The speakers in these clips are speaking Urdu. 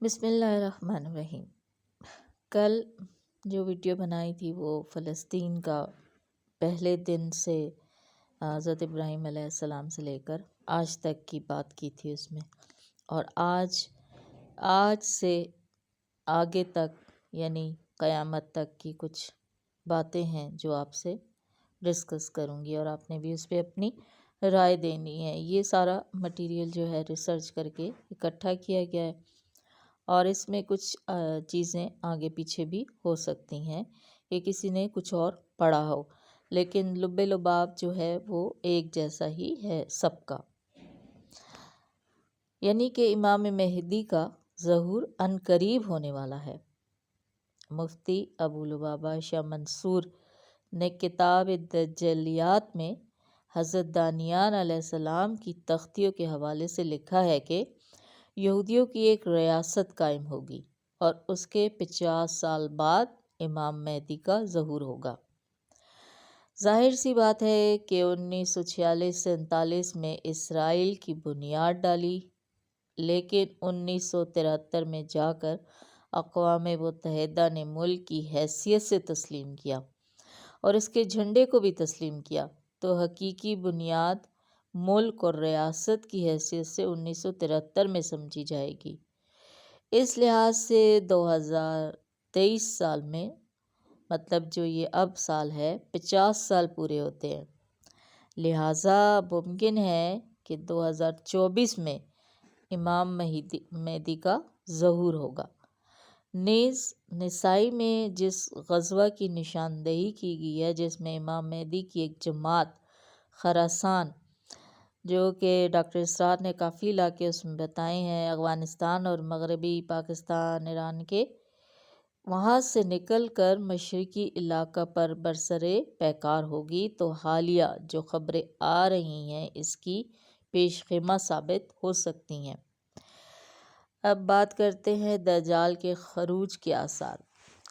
بسم اللہ الرحمن الرحیم۔ کل جو ویڈیو بنائی تھی وہ فلسطین کا پہلے دن سے حضرت ابراہیم علیہ السلام سے لے کر آج تک کی بات کی تھی اس میں، اور آج سے آگے تک یعنی قیامت تک کی کچھ باتیں ہیں جو آپ سے ڈسکس کروں گی، اور آپ نے بھی اس پہ اپنی رائے دینی ہے۔ یہ سارا مٹیریل جو ہے ریسرچ کر کے اکٹھا کیا گیا ہے، اور اس میں کچھ چیزیں آگے پیچھے بھی ہو سکتی ہیں کہ کسی نے کچھ اور پڑھا ہو، لیکن لب لباب جو ہے وہ ایک جیسا ہی ہے سب کا، یعنی کہ امام مہدی کا ظہور عنقریب ہونے والا ہے۔ مفتی ابو لبابہ شاہ منصور نے کتاب الدجالیات میں حضرت دانیال علیہ السلام کی تختیوں کے حوالے سے لکھا ہے کہ یہودیوں کی ایک ریاست قائم ہوگی اور اس کے 50 سال بعد امام مہدی کا ظہور ہوگا۔ ظاہر سی بات ہے کہ 1946 سے 39 میں اسرائیل کی بنیاد ڈالی، لیکن 1973 میں جا کر اقوام متحدہ نے ملک کی حیثیت سے تسلیم کیا اور اس کے جھنڈے کو بھی تسلیم کیا، تو حقیقی بنیاد ملک اور ریاست کی حیثیت سے 1973 میں سمجھی جائے گی۔ اس لحاظ سے 2023 سال میں، مطلب جو یہ اب سال ہے، 50 سال پورے ہوتے ہیں، لہٰذا ممکن ہے کہ 2024 میں امام مہدی کا ظہور ہوگا۔ نیز نسائی میں جس غزوہ کی نشاندہی کی گئی ہے، جس میں امام مہدی کی ایک جماعت خراسان، جو کہ ڈاکٹر اسرار نے کافی علاقے اس میں بتائے ہیں، افغانستان اور مغربی پاکستان، ایران کے، وہاں سے نکل کر مشرقی علاقہ پر برسرِ پیکار ہوگی، تو حالیہ جو خبریں آ رہی ہیں اس کی پیش خیمہ ثابت ہو سکتی ہیں۔ اب بات کرتے ہیں دجال کے خروج کے آثار۔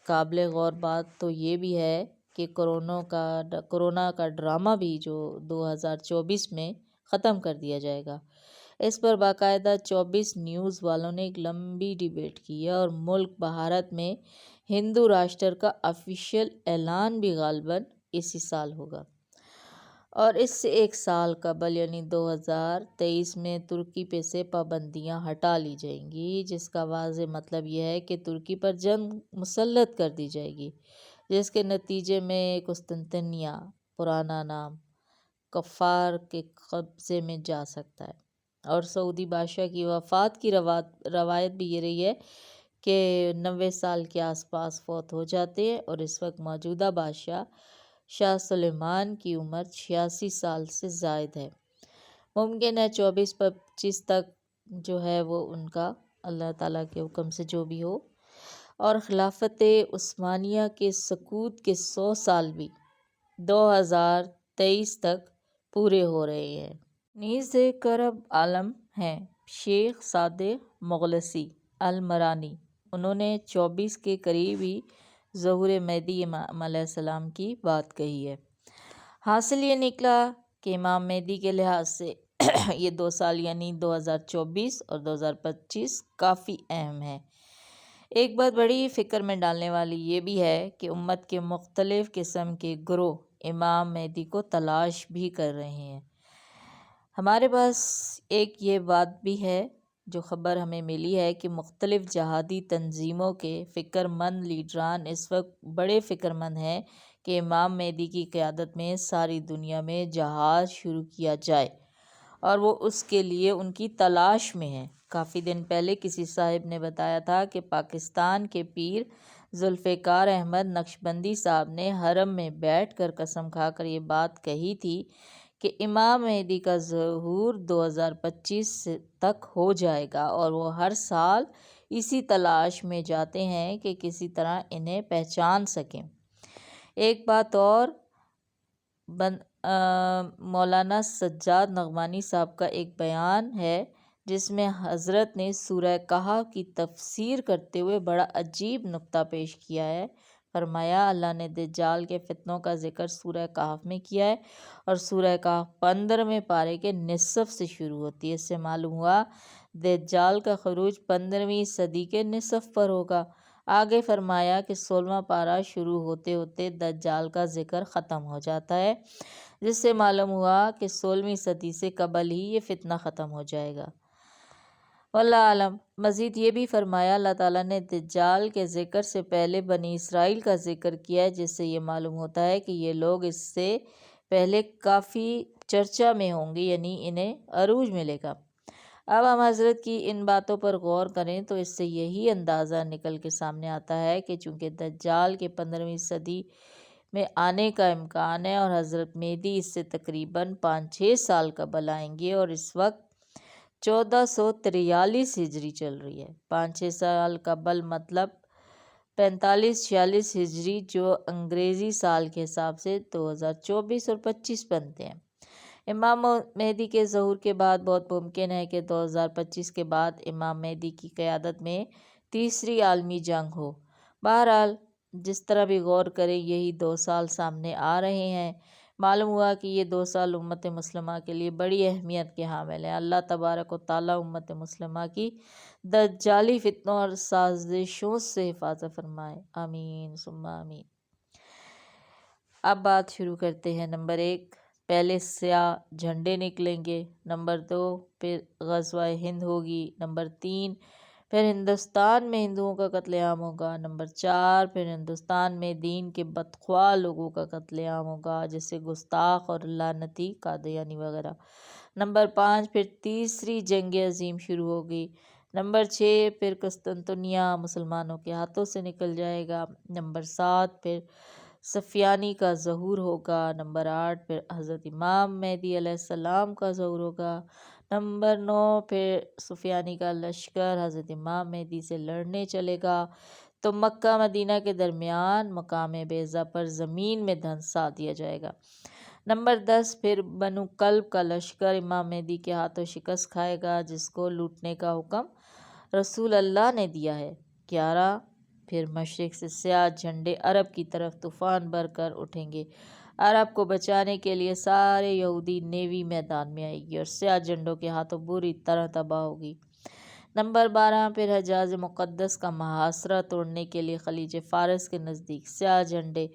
قابل غور بات تو یہ بھی ہے کہ کرونا کا ڈرامہ بھی جو 2024 میں ختم کر دیا جائے گا، اس پر باقاعدہ 24 نیوز والوں نے ایک لمبی ڈیبیٹ کی ہے، اور ملک بھارت میں ہندو راشٹر کا آفیشیل اعلان بھی غالباً اسی سال ہوگا، اور اس سے ایک سال قبل یعنی 2023 میں ترکی پہ سے پابندیاں ہٹا لی جائیں گی، جس کا واضح مطلب یہ ہے کہ ترکی پر جنگ مسلط کر دی جائے گی، جس کے نتیجے میں قسطنطنیہ، پرانا نام، کفار کے قبضے میں جا سکتا ہے۔ اور سعودی بادشاہ کی وفات کی روایت بھی یہ رہی ہے کہ 90 سال کے آس پاس فوت ہو جاتے ہیں، اور اس وقت موجودہ بادشاہ شاہ سلیمان کی عمر 86 سال سے زائد ہے۔ ممکن ہے 24-25 تک جو ہے وہ ان کا اللہ تعالیٰ کے حکم سے جو بھی ہو، اور خلافت عثمانیہ کے سقوط کے 100 سال بھی 2023 تک پورے ہو رہے ہیں۔ نیز ایک عرب عالم ہیں شیخ صادق مغلسی المرانی، انہوں نے 24 کے قریب ہی ظہور مہدی امام علیہ السلام کی بات کہی ہے۔ حاصل یہ نکلا کہ امام مہدی کے لحاظ سے یہ 2 سال یعنی 2024 اور 2025 کافی اہم ہیں۔ ایک بات بڑی فکر میں ڈالنے والی یہ بھی ہے کہ امت کے مختلف قسم کے گروہ امام مہدی کو تلاش بھی کر رہے ہیں۔ ہمارے پاس ایک یہ بات بھی ہے جو خبر ہمیں ملی ہے کہ مختلف جہادی تنظیموں کے فکر مند لیڈران اس وقت بڑے فکر مند ہیں کہ امام مہدی کی قیادت میں ساری دنیا میں جہاد شروع کیا جائے، اور وہ اس کے لیے ان کی تلاش میں ہیں۔ کافی دن پہلے کسی صاحب نے بتایا تھا کہ پاکستان کے پیر ذوالفقار احمد نقشبندی صاحب نے حرم میں بیٹھ کر قسم کھا کر یہ بات کہی تھی کہ امام مہدی کا ظہور 2025 تک ہو جائے گا، اور وہ ہر سال اسی تلاش میں جاتے ہیں کہ کسی طرح انہیں پہچان سکیں۔ ایک بات اور، مولانا سجاد نعمانی صاحب کا ایک بیان ہے جس میں حضرت نے سورہ کہف کی تفسیر کرتے ہوئے بڑا عجیب نکتہ پیش کیا ہے۔ فرمایا اللہ نے دجال کے فتنوں کا ذکر سورہ کہف میں کیا ہے، اور سورہ کہف 15ویں پارے کے نصف سے شروع ہوتی ہے۔ اس سے معلوم ہوا دجال کا خروج 15ویں صدی کے نصف پر ہوگا۔ آگے فرمایا کہ 16واں پارہ شروع ہوتے ہوتے دجال کا ذکر ختم ہو جاتا ہے، جس سے معلوم ہوا کہ 16ویں صدی سے قبل ہی یہ فتنہ ختم ہو جائے گا۔ واللہ عالم۔ مزید یہ بھی فرمایا اللہ تعالیٰ نے دجال کے ذکر سے پہلے بنی اسرائیل کا ذکر کیا ہے، جس سے یہ معلوم ہوتا ہے کہ یہ لوگ اس سے پہلے کافی چرچا میں ہوں گے، یعنی انہیں عروج ملے گا۔ اب ہم حضرت کی ان باتوں پر غور کریں تو اس سے یہی اندازہ نکل کے سامنے آتا ہے کہ چونکہ دجال کے 15ویں صدی میں آنے کا امکان ہے اور حضرت مہدی اس سے تقریباً 5-6 سال قبل آئیں گے، اور اس وقت 1443 ہجری چل رہی ہے۔ 5-6 سال قبل مطلب 45-46 ہجری، جو انگریزی سال کے حساب سے 2024 اور 25 بنتے ہیں۔ امام مہدی کے ظہور کے بعد بہت ممکن ہے کہ 2025 کے بعد امام مہدی کی قیادت میں تیسری عالمی جنگ ہو۔ بہرحال جس طرح بھی غور کریں، یہی 2 سال سامنے آ رہے ہیں۔ معلوم ہوا کہ یہ 2 سال امت مسلمہ کے لیے بڑی اہمیت کے حامل ہیں۔ اللہ تبارک و تعالیٰ امت مسلمہ کی دجالی فتنوں اور سازشوں سے حفاظت فرمائے، آمین ثم آمین۔ اب بات شروع کرتے ہیں۔ نمبر 1، پہلے سیاہ جھنڈے نکلیں گے۔ نمبر 2، پھر غزوہ ہند ہوگی۔ نمبر 3، پھر ہندوستان میں ہندوؤں کا قتل عام ہوگا۔ نمبر 4، پھر ہندوستان میں دین کے بدخواہ لوگوں کا قتل عام ہوگا، جیسے گستاخ اور لعنتی قادیانی وغیرہ۔ نمبر 5، پھر تیسری جنگ عظیم شروع ہوگی۔ نمبر 6، پھر قسطنطنیہ مسلمانوں کے ہاتھوں سے نکل جائے گا۔ نمبر 7، پھر سفیانی کا ظہور ہوگا۔ نمبر 8، پھر حضرت امام مہدی علیہ السلام کا ظہور ہوگا۔ نمبر 9، پھر سفیانی کا لشکر حضرت امام مہدی سے لڑنے چلے گا تو مکہ مدینہ کے درمیان مقام بیضا پر زمین میں دھنسا دیا جائے گا۔ نمبر 10، پھر بنو کلب کا لشکر امام مہدی کے ہاتھوں شکست کھائے گا، جس کو لوٹنے کا حکم رسول اللہ نے دیا ہے۔ 11، پھر مشرق سے سیاہ جھنڈے عرب کی طرف طوفان بھر کر اٹھیں گے۔ عرب کو بچانے کے لیے سارے یہودی نیوی میدان میں آئے گی اور سیاہ جھنڈوں کے ہاتھوں بری طرح تباہ ہوگی۔ نمبر 12، پھر حجاز مقدس کا محاصرہ توڑنے کے لیے خلیج فارس کے نزدیک سیاہ جھنڈے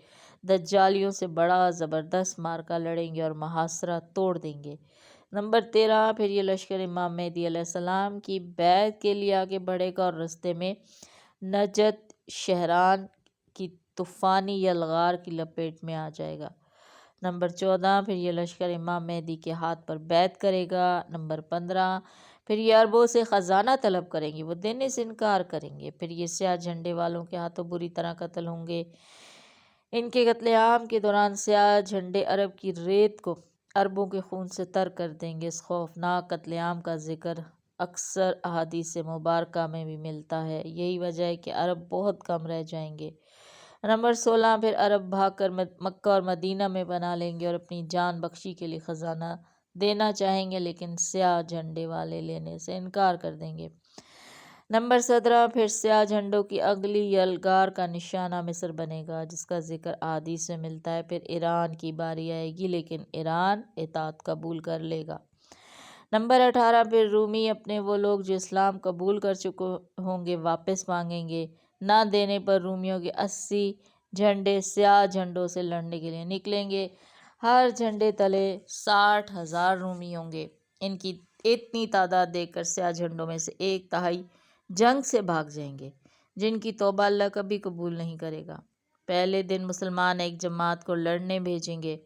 دجالیوں سے بڑا زبردست معرکہ لڑیں گے اور محاصرہ توڑ دیں گے۔ نمبر 13، پھر یہ لشکر امام مہدی علیہ السلام کی بیعت کے لیے آگے بڑھے گا اور رستے میں نجد شہران کی طوفانی یلغار کی لپیٹ میں آ جائے گا۔ نمبر 14، پھر یہ لشکر امام مہدی کے ہاتھ پر بیعت کرے گا۔ نمبر 15، پھر یہ عربوں سے خزانہ طلب کریں گے، وہ دینے سے انکار کریں گے۔ پھر یہ سیاہ جھنڈے والوں کے ہاتھوں بری طرح قتل ہوں گے۔ ان کے قتل عام کے دوران سیاہ جھنڈے عرب کی ریت کو عربوں کے خون سے تر کر دیں گے۔ اس خوفناک قتل عام کا ذکر اکثر احادیث مبارکہ میں بھی ملتا ہے۔ یہی وجہ ہے کہ عرب بہت کم رہ جائیں گے۔ نمبر 16، پھر عرب بھاگ کر مکہ اور مدینہ میں بنا لیں گے اور اپنی جان بخشی کے لیے خزانہ دینا چاہیں گے، لیکن سیاہ جھنڈے والے لینے سے انکار کر دیں گے۔ نمبر 17، پھر سیاہ جھنڈوں کی اگلی یلغار کا نشانہ مصر بنے گا، جس کا ذکر احادیث میں ملتا ہے۔ پھر ایران کی باری آئے گی، لیکن ایران اطاعت قبول کر لے گا۔ نمبر 18، پھر رومی اپنے وہ لوگ جو اسلام قبول کر چکے ہوں گے واپس مانگیں گے۔ نہ دینے پر رومیوں کے 80 جھنڈے سیاہ جھنڈوں سے لڑنے کے لیے نکلیں گے۔ ہر جھنڈے تلے 60,000 رومی ہوں گے۔ ان کی اتنی تعداد دیکھ کر سیاہ جھنڈوں میں سے 1/3 جنگ سے بھاگ جائیں گے، جن کی توبہ اللہ کبھی قبول نہیں کرے گا۔ پہلے دن مسلمان ایک جماعت کو لڑنے بھیجیں گے،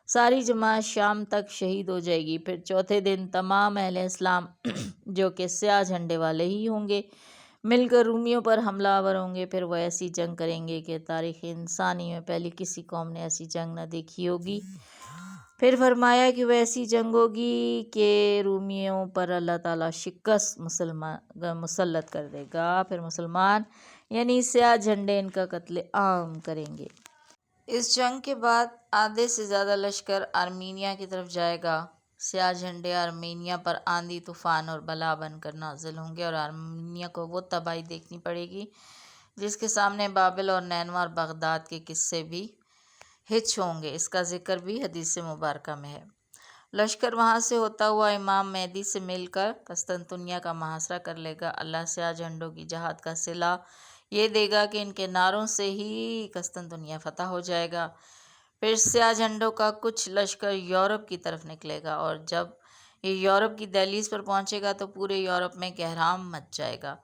ساری جماعت شام تک شہید ہو جائے گی۔ پھر چوتھے دن تمام اہل اسلام جو کہ سیاہ جھنڈے والے ہی ہوں گے مل کر رومیوں پر حملہ آور ہوں گے۔ پھر وہ ایسی جنگ کریں گے کہ تاریخ انسانی میں پہلی کسی قوم نے ایسی جنگ نہ دیکھی ہوگی۔ پھر فرمایا کہ وہ ایسی جنگ ہوگی کہ رومیوں پر اللہ تعالیٰ شکست مسلط کر دے گا۔ پھر مسلمان یعنی سیاہ جھنڈے ان کا قتل عام کریں گے۔ اس جنگ کے بعد آدھے سے زیادہ لشکر آرمینیا کی طرف جائے گا۔ سیاہ جھنڈے آرمینیا پر آندھی طوفان اور بلا بن کر نازل ہوں گے اور آرمینیا کو وہ تباہی دیکھنی پڑے گی جس کے سامنے بابل اور نینوا اور بغداد کے قصے بھی ہچ ہوں گے۔ اس کا ذکر بھی حدیث مبارکہ میں ہے۔ لشکر وہاں سے ہوتا ہوا امام مہدی سے مل کر قسطنطنیہ کا محاصرہ کر لے گا۔ اللہ سیاہ جھنڈوں کی جہاد کا صلہ یہ دے گا کہ ان کے نعروں سے ہی قسطنطنیہ فتح ہو جائے گا۔ پھر سیاہ جھنڈوں کا کچھ لشکر یورپ کی طرف نکلے گا، اور جب یہ یورپ کی دہلیز پر پہنچے گا تو پورے یورپ میں کہرام مچ جائے گا۔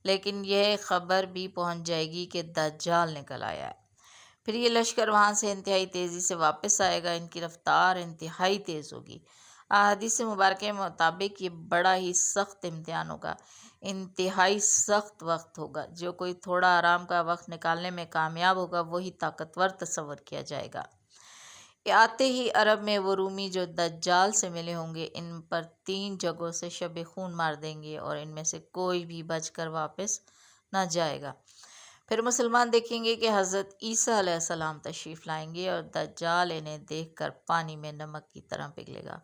لیکن یہ خبر بھی پہنچ جائے گی کہ دجال نکل آیا ہے۔ پھر یہ لشکر وہاں سے انتہائی تیزی سے واپس آئے گا، ان کی رفتار انتہائی تیز ہوگی۔ احادیث مبارکہ کے مطابق یہ بڑا ہی سخت امتحان ہوگا، انتہائی سخت وقت ہوگا۔ جو کوئی تھوڑا آرام کا وقت نکالنے میں کامیاب ہوگا وہی طاقتور تصور کیا جائے گا۔ آتے ہی عرب میں وہ رومی جو دجال سے ملے ہوں گے ان پر 3 جگہوں سے شب خون مار دیں گے، اور ان میں سے کوئی بھی بچ کر واپس نہ جائے گا۔ پھر مسلمان دیکھیں گے کہ حضرت عیسیٰ علیہ السلام تشریف لائیں گے، اور دجال انہیں دیکھ کر پانی میں نمک کی طرح پگھلے گا۔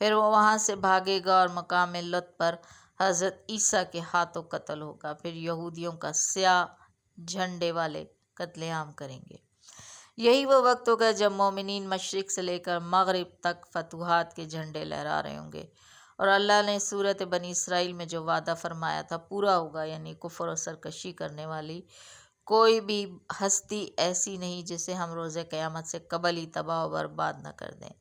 پھر وہ وہاں سے بھاگے گا اور مقام لط پر حضرت عیسیٰ کے ہاتھوں قتل ہوگا۔ پھر یہودیوں کا سیاہ جھنڈے والے قتل عام کریں گے۔ یہی وہ وقت ہوگا جب مومنین مشرق سے لے کر مغرب تک فتوحات کے جھنڈے لہرا رہے ہوں گے، اور اللہ نے صورت بنی اسرائیل میں جو وعدہ فرمایا تھا پورا ہوگا، یعنی کفر و سرکشی کرنے والی کوئی بھی ہستی ایسی نہیں جسے ہم روز قیامت سے قبل ہی تباہ و برباد نہ کر دیں۔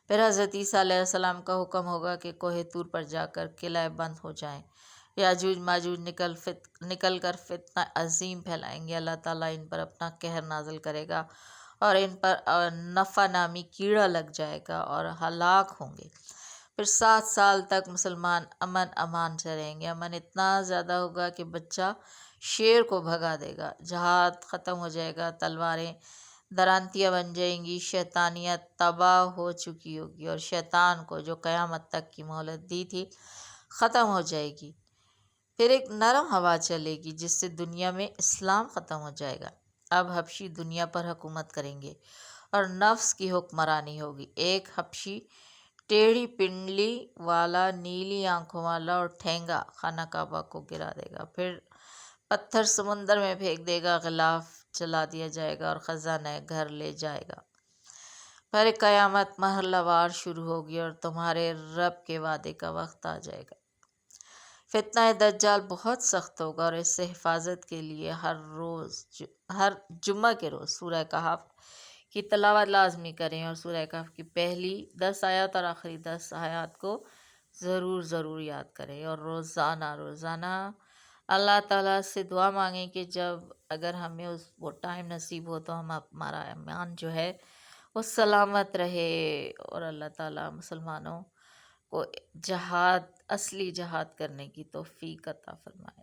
پھر حضرت عیسیٰ علیہ السلام کا حکم ہوگا کہ کوہ طور پر جا کر قلعے بند ہو جائیں۔ یاجوج ماجوج نکل کر فتنہ عظیم پھیلائیں گے۔ اللہ تعالیٰ ان پر اپنا قہر نازل کرے گا، اور ان پر نفع نامی کیڑا لگ جائے گا اور ہلاک ہوں گے۔ پھر 7 سال تک مسلمان امن امان سے رہیں گے۔ امن اتنا زیادہ ہوگا کہ بچہ شیر کو بھگا دے گا، جہاد ختم ہو جائے گا، تلواریں درانتیاں بن جائیں گی، شیطانیت تباہ ہو چکی ہوگی، اور شیطان کو جو قیامت تک کی مہلت دی تھی ختم ہو جائے گی۔ پھر ایک نرم ہوا چلے گی جس سے دنیا میں اسلام ختم ہو جائے گا۔ اب حبشی دنیا پر حکومت کریں گے اور نفس کی حکمرانی ہوگی۔ ایک حبشی ٹیڑھی پنڈلی والا، نیلی آنکھوں والا اور ٹھینگا خانہ کعبہ کو گرا دے گا، پھر پتھر سمندر میں پھینک دے گا، غلاف جلا دیا جائے گا اور خزانہ گھر لے جائے گا۔ پھر قیامت مرحلہ وار شروع ہوگی اور تمہارے رب کے وعدے کا وقت آ جائے گا۔ فتنہ دجال بہت سخت ہوگا، اور اس سے حفاظت کے لیے ہر جمعہ کے روز سورہ کہف کی تلاوت لازمی کریں، اور سورہ کہف کی پہلی 10 آیات اور آخری 10 آیات کو ضرور یاد کریں، اور روزانہ اللہ تعالیٰ سے دعا مانگیں کہ اگر ہمیں وہ ٹائم نصیب ہو تو ہمارا ایمان جو ہے وہ سلامت رہے، اور اللہ تعالیٰ مسلمانوں کو اصلی جہاد کرنے کی توفیق عطا فرمائے۔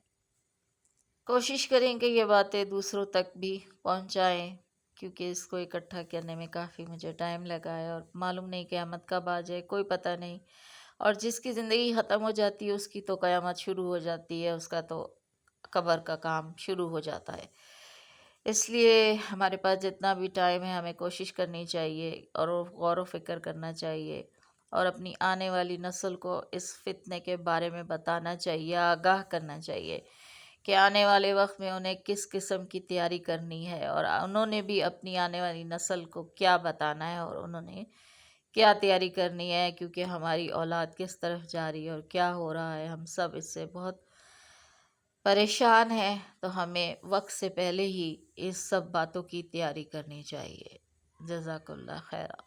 کوشش کریں کہ یہ باتیں دوسروں تک بھی پہنچائیں، کیونکہ اس کو اکٹھا کرنے میں کافی مجھے ٹائم لگا ہے، اور معلوم نہیں قیامت کب آ جائے، کوئی پتہ نہیں، اور جس کی زندگی ختم ہو جاتی ہے اس کی تو قیامت شروع ہو جاتی ہے، اس کا تو قبر کا کام شروع ہو جاتا ہے۔ اس لیے ہمارے پاس جتنا بھی ٹائم ہے ہمیں کوشش کرنی چاہیے، اور غور و فکر کرنا چاہیے، اور اپنی آنے والی نسل کو اس فتنے کے بارے میں بتانا چاہیے، آگاہ کرنا چاہیے کہ آنے والے وقت میں انہیں کس قسم کی تیاری کرنی ہے، اور انہوں نے بھی اپنی آنے والی نسل کو کیا بتانا ہے، اور انہوں نے کیا تیاری کرنی ہے، کیونکہ ہماری اولاد کس طرف جا رہی ہے اور کیا ہو رہا ہے، ہم سب اس سے بہت پریشان ہیں۔ تو ہمیں وقت سے پہلے ہی اس سب باتوں کی تیاری کرنی چاہیے۔ جزاک اللہ خیرہ۔